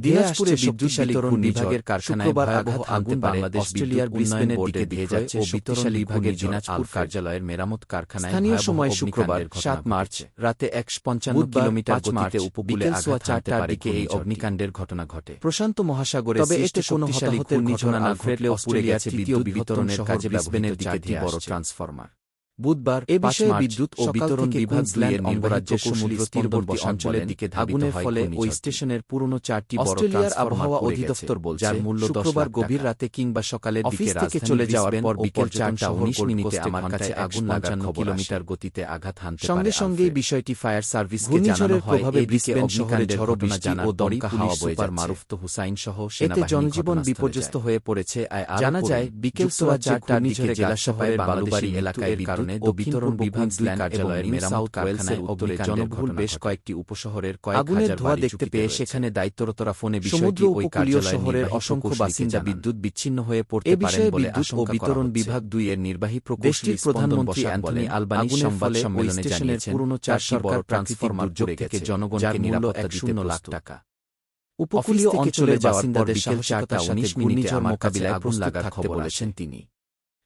দিনাজপুরে বিদ্যুৎশালী বিতরণ বিভাগের কারখানায় ভয়াবহ আগুন বাংলাদেশ অস্ট্রেলিয়ার ব্রিসবেনের দিকে ধেয়ে যাচ্ছে ও বিতরণ বিভাগের দিনাজপুর কার্যালয়ের মেরামত কারখানায় স্থানীয় সময় শুক্রবার 7 মার্চ রাতে 155 কিলোমিটার গতিতে উপকূলে আঘাত হানতে পারে এই অগ্নিকাণ্ডের ঘটনা ঘটে। প্রশান্ত মহাসাগরে তবে এতে কোনো হতাহতের ঘটনা না ঘটলেও পুড়ে গেছে বিদ্যুৎ বিতরণের কাজে বিসবেনের দিকে বড় ট্রান্সফরমার। বুধবার এ বিষয়ে বিদ্যুৎ ও বিতরণ বিভাগ দুইয়ের অঙ্গরাজ্যের সমুদ্র তীরবর্তী অঞ্চলের দিকে আগুনের ফলে ওই স্টেশনের পুরনো 4টি বড় অস্ট্রেলিয়ার আবহাওয়া অধিদপ্তর বলছে যার মূল্য শুক্রবার গভীর রাতে কিংবা সকালের দিকে থেকে চলে যাওয়ার পর বিকেল 4:19 আমার কাছে আগুন লাগার কিলোমিটার গতিতে আঘাত হানতে পারে। সঙ্গে সঙ্গেই বিষয়টি ফায়ার সার্ভিসকে জানানো হয়। প্রভাবে ব্রিসবেন শহরে ঝড়ো বৃষ্টি ও দমকা হাওয়া বয়ে যাচ্ছে। মারুফতো হুসাইন সহ সেনাবাহিনী জনজীবন বিপর্যস্ত হয়ে পড়েছে। জানা যায় বিকেল 4:15টার দিকে জেলা শহরের বালুবাড়ি এলাকায় কারণে ও বিতরণ বিভাগ কার্যালয়ের মেরামত কারখানায় অগ্নি জনবহুল বেশ কয়েকটি উপশহরের কয়েক হাজার ধোঁয়া দেখতে পেয়ে সেখানে দায়িত্বরতরা ফোনে বিষয়টি ওই কার্যালয় শহরের অসংখ্য বাসিন্দা বিদ্যুৎ বিচ্ছিন্ন হয়ে পড়তে পারেন বলে বিদ্যুৎ ও বিতরণ বিভাগ 2 এর নির্বাহী প্রকৌশলী প্রধানমন্ত্রী অ্যান্থনি আলবানি সংবাদ সম্মেলনে জানিয়েছেন পুরনো 4টি বড় ট্রান্সফরমার পুড়ে গেছে জনগণকে নিরাপত্তা দিতে 1 লাখ টাকা। উপকূলীয় অঞ্চলে বাসিন্দাদের বিকেল 4:19 মোকাবিলায় আগুন লাগার খবর বলেছেন তিনি।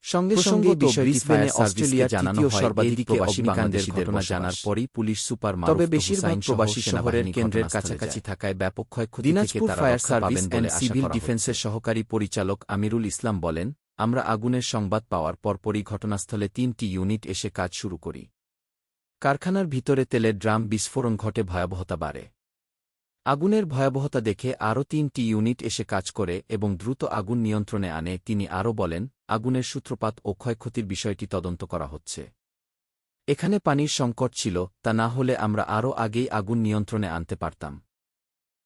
সঙ্গে সঙ্গে বিষয়টি ফায়ার সার্ভিসকে জানানো হয়। সর্বাধিক প্রবাসী বাংলাদেশিদের ঘটনা জানার পরই পুলিশ সুপার মারুফ তবে বেশিরভাগ প্রবাসী শহরের কেন্দ্রের কাছাকাছি থাকায় ব্যাপক ক্ষয়ক্ষতি থেকে তারা ফায়ার সার্ভিস এন্ড সিভিল ডিফেন্সের সহকারী পরিচালক আমিরুল ইসলাম বলেন, আমরা আগুনের সংবাদ পাওয়ার পরপরই ঘটনাস্থলে 3টি ইউনিট এসে কাজ শুরু করি। কারখানার ভিতরে তেলের ড্রাম বিস্ফোরণ ঘটে ভয়াবহতা বাড়ে। আগুনের ভয়াবহতা দেখে আরও 3টি ইউনিট এসে কাজ করে এবং দ্রুত আগুন নিয়ন্ত্রণে আনে। তিনি আরও বলেন, আগুনের সূত্রপাত ও ক্ষয়ক্ষতির বিষয়টি তদন্ত করা হচ্ছে। এখানে পানির সংকট ছিল, তা না হলে আমরা আরও আগেই আগুন নিয়ন্ত্রণে আনতে পারতাম।